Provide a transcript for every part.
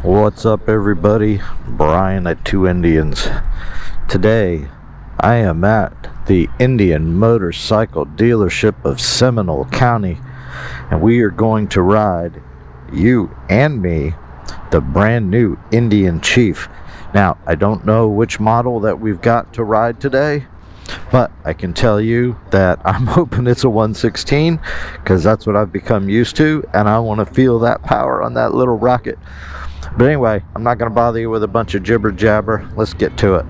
What's up, everybody? Brian at Two Indians. Today I am at the Indian Motorcycle Dealership of Seminole County, and we are going to ride, you and me, the brand new Indian Chief. Now, I don't know which model that we've got to ride today, but I can tell you that I'm hoping it's a 116, because that's what I've become used to, and I want to feel that power on that little rocket. But anyway, I'm not going to bother you with a bunch of jibber jabber. Let's get to it.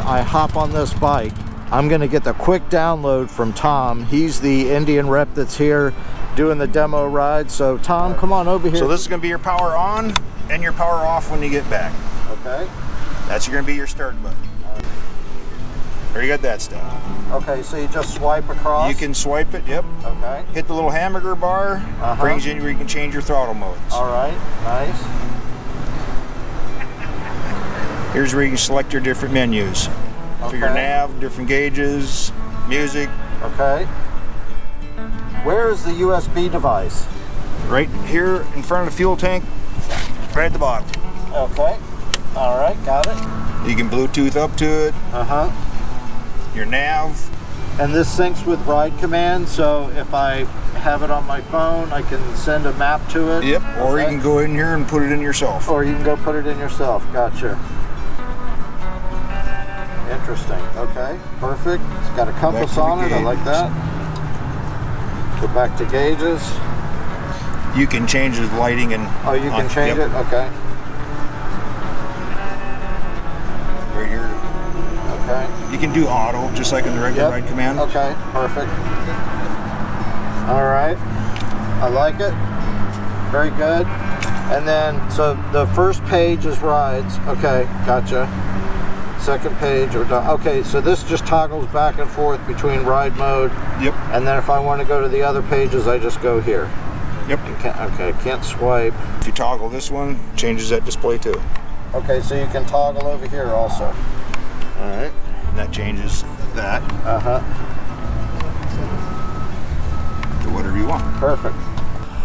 I hop on this bike. I'm going to get the quick download from Tom. He's the Indian rep that's here doing the demo ride. So Tom, come on over here. So this is going to be your power on and your power off when you get back. Okay. That's going to be your start button. Already got that stuff. Okay, so you just swipe across? You can swipe it, yep. Okay. Hit the little hamburger bar, brings you in where you can change your throttle modes. All right, nice. Here's where you can select your different menus. For your nav, different gauges, music. Okay. Where is the USB device? Right here in front of the fuel tank, right at the bottom. Okay. All right, got it. You can Bluetooth up to it. Your nav. And this syncs with Ride Command, so if I have it on my phone, I can send a map to it? Yep, or you can go in here and put it in yourself. Or you can go put it in yourself, gotcha. Interesting, okay, perfect. It's got a compass on it, I like that. Go back to gauges. You can change the lighting and... Oh, you can change it? Okay. Right here. Okay. You can do auto, just like in the regular Ride Command. Okay, perfect. All right, I like it. Very good. And then, so the first page is rides. Okay, gotcha. Second page, okay, so this just toggles back and forth between ride mode. Yep. And then if I want to go to the other pages, I just go here. Yep. Okay, can't swipe. If you toggle this one, changes that display too. Okay, so you can toggle over here also. All right. And that changes that. To whatever you want. Perfect.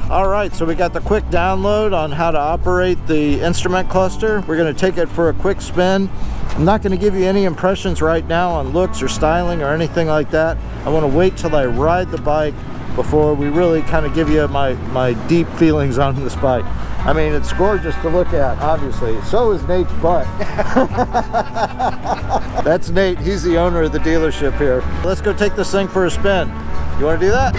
All right, so we got the quick download on how to operate the instrument cluster. We're going to take it for a quick spin. I'm not going to give you any impressions right now on looks or styling or anything like that. I want to wait till I ride the bike before we really kind of give you my deep feelings on this bike. I mean, it's gorgeous to look at, obviously. So is Nate's butt. That's Nate. He's the owner of the dealership here. Let's go take this thing for a spin. You want to do that?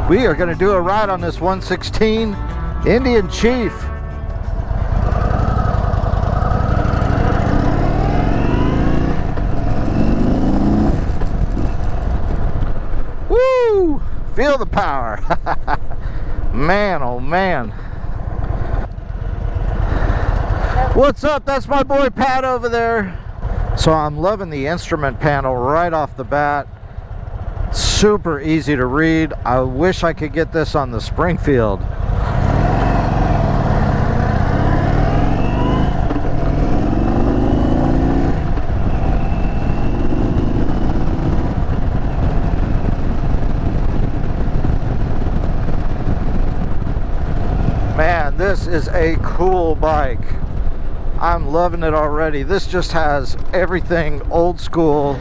We are going to do a ride on this 116 Indian Chief. Woo! Feel the power. Man, oh man. What's up? That's my boy Pat over there. So I'm loving the instrument panel right off the bat. Super easy to read. I wish I could get this on the Springfield. Man, this is a cool bike. I'm loving it already. This just has everything old school.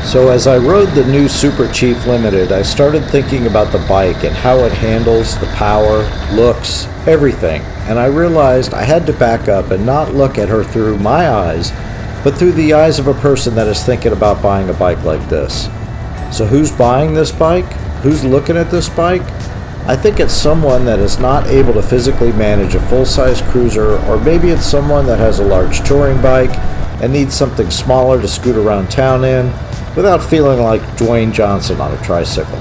So as I rode the new Super Chief Limited, I started thinking about the bike and how it handles, the power, looks, everything. And I realized I had to back up and not look at her through my eyes, but through the eyes of a person that is thinking about buying a bike like this. So who's buying this bike? Who's looking at this bike? I think it's someone that is not able to physically manage a full-size cruiser, or maybe it's someone that has a large touring bike and needs something smaller to scoot around town in, without feeling like Dwayne Johnson on a tricycle.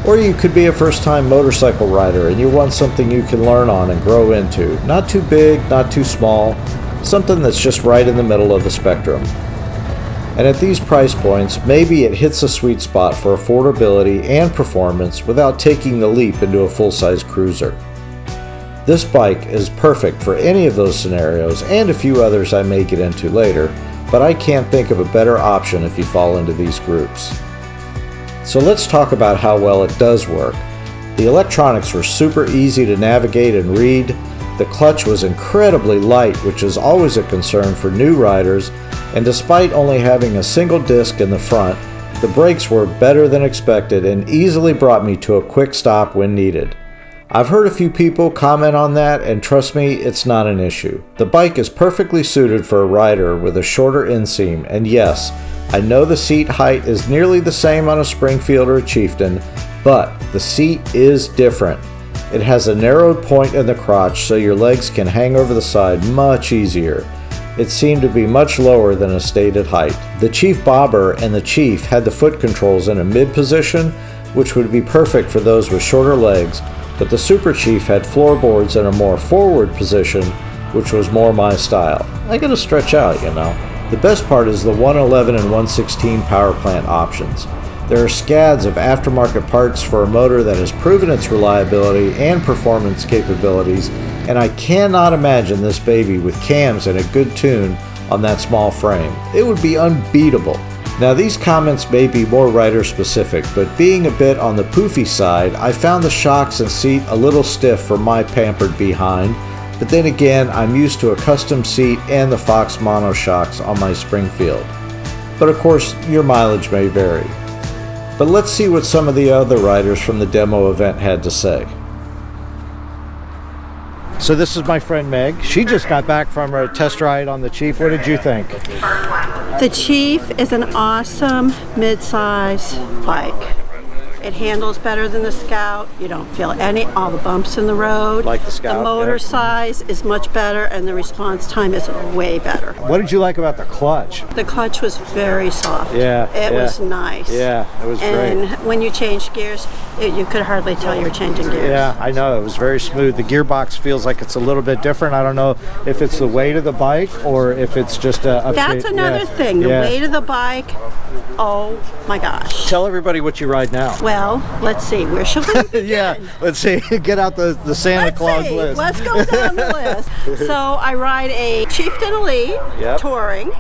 Or you could be a first-time motorcycle rider and you want something you can learn on and grow into. Not too big, not too small, something that's just right in the middle of the spectrum. And at these price points, maybe it hits a sweet spot for affordability and performance without taking the leap into a full-size cruiser. This bike is perfect for any of those scenarios and a few others I may get into later, but I can't think of a better option if you fall into these groups. So let's talk about how well it does work. The electronics were super easy to navigate and read. The clutch was incredibly light, which is always a concern for new riders, and despite only having a single disc in the front, the brakes were better than expected and easily brought me to a quick stop when needed. I've heard a few people comment on that, and trust me, it's not an issue. The bike is perfectly suited for a rider with a shorter inseam, and yes, I know the seat height is nearly the same on a Springfield or a Chieftain, but the seat is different. It has a narrowed point in the crotch so your legs can hang over the side much easier. It seemed to be much lower than a stated height. The Chief Bobber and the Chief had the foot controls in a mid position, which would be perfect for those with shorter legs, but the Super Chief had floorboards in a more forward position, which was more my style. I gotta stretch out, you know. The best part is the 111 and 116 power plant options. There are scads of aftermarket parts for a motor that has proven its reliability and performance capabilities, and I cannot imagine this baby with cams and a good tune on that small frame. It would be unbeatable. Now these comments may be more rider specific, but being a bit on the poofy side, I found the shocks and seat a little stiff for my pampered behind, but then again I'm used to a custom seat and the Fox mono shocks on my Springfield. But of course your mileage may vary. But let's see what some of the other riders from the demo event had to say. So this is my friend Meg. She just got back from her test ride on the Chief. What did you think? The Chief is an awesome mid-size bike. It handles better than the Scout. You don't feel all the bumps in the road. Like the Scout. The motor yep. size is much better and the response time is way better. What did you like about the clutch? The clutch was very soft. Yeah. It was nice. Yeah, it was and great. when you change gears, you could hardly tell you were changing gears. Yeah, I know. It was very smooth. The gearbox feels like it's a little bit different. I don't know if it's the weight of the bike or if it's just a... That's another thing. The weight of the bike, oh my gosh. Tell everybody what you ride now. Well, let's see. Where shall we begin? Yeah, let's see. Get out the Santa Claus list. Let's go down the list. So I ride a Chieftain Elite touring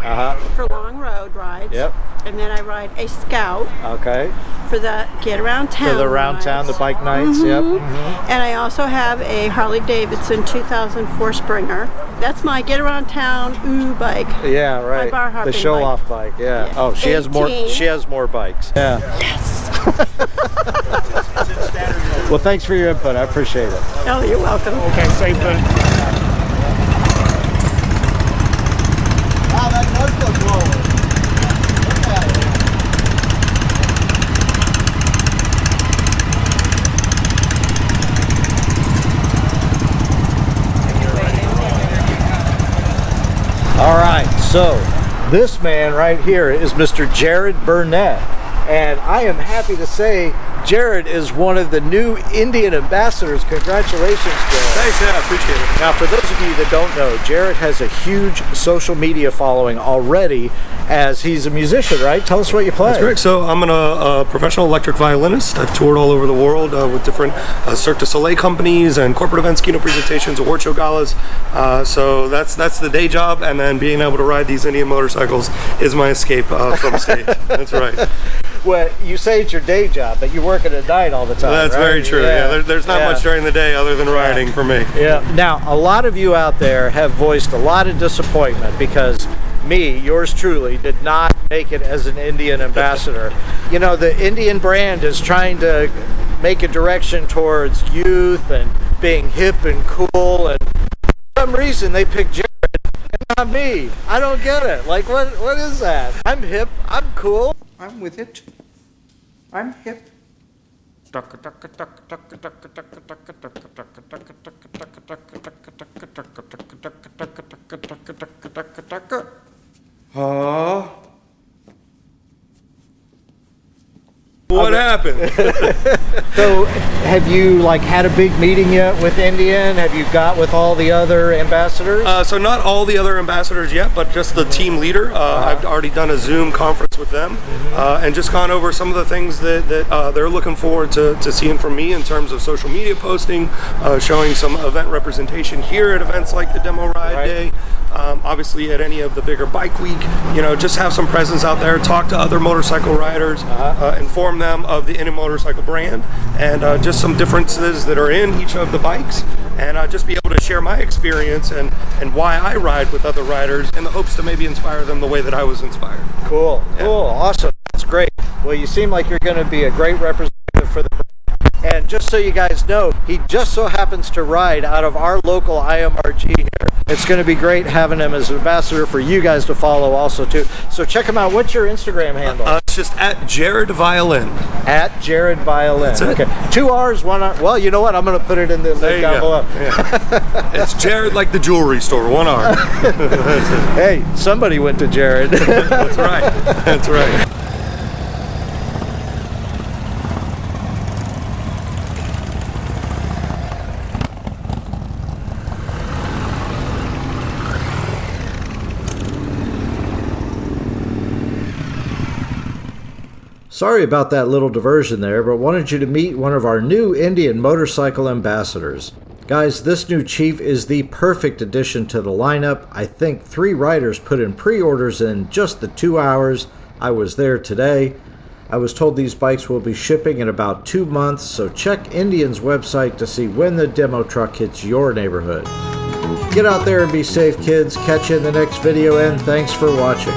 for long road rides. Yep. And then I ride a Scout. Okay. For the get around town. For the round town, the bike nights. Yep. Mm-hmm. And I also have a Harley Davidson 2004 Springer. That's my get around town bike. Yeah, right. My bar hopping the show bike. Off bike. Yeah. Oh, she has more. She has more bikes. Yeah. Yes. Well, thanks for your input. I appreciate it. Oh, you're welcome. Okay, safe then. Wow, that does look lower. Look at it. All right, so this man right here is Mr. Jared Burnett, and I am happy to say Jared is one of the new Indian ambassadors. Congratulations, Jared. Thanks, yeah, I appreciate it. Now, for those of you that don't know, Jared has a huge social media following already, as he's a musician, right? Tell us what you play. That's great. So I'm a professional electric violinist. I've toured all over the world with different Cirque du Soleil companies and corporate events, keynote presentations, award show galas. So that's the day job, and then being able to ride these Indian motorcycles is my escape from stage. That's right. Well, you say it's your day job, but you work at night all the time. That's right? very true. Yeah, there's not much during the day other than riding for me. Yeah. Now, a lot of you out there have voiced a lot of disappointment because me, yours truly, did not make it as an Indian ambassador. You know, the Indian brand is trying to make a direction towards youth and being hip and cool, and for some reason they picked Jared and not me. I don't get it. Like, what is that? I'm hip. I'm cool. I'm with it. I'm hip. What happened? So, have you like had a big meeting yet with Indian? Have you got with all the other ambassadors? So not all the other ambassadors yet, but just the team leader. I've already done a Zoom conference with them, and just gone over some of the things that they're looking forward to seeing from me in terms of social media posting, showing some event representation here at events like the Demo Ride Day. Obviously at any of the bigger bike week, just have some presence out there, talk to other motorcycle riders, inform them of the Indian Motorcycle brand, and just some differences that are in each of the bikes, and just be able to share my experience and why I ride with other riders in the hopes to maybe inspire them the way that I was inspired. Cool, awesome. That's great. Well, you seem like you're going to be a great representative for the brand. And just so you guys know, he just so happens to ride out of our local IMRG here. It's going to be great having him as an ambassador for you guys to follow also too. So check him out. What's your Instagram handle? It's just at Jared Violin. At Jared Violin. That's it. Okay. 2 R's, 1 R. Well, you know what? I'm going to put it in the link down below. Yeah. It's Jared like the jewelry store, 1 R. Hey, somebody went to Jared. That's right. That's right. Sorry about that little diversion there, but wanted you to meet one of our new Indian motorcycle ambassadors. Guys, this new chief is the perfect addition to the lineup. I think 3 riders put in pre-orders in just the 2 hours I was there today. I was told these bikes will be shipping in about 2 months, so check Indian's website to see when the demo truck hits your neighborhood. Get out there and be safe, kids. Catch you in the next video, and thanks for watching.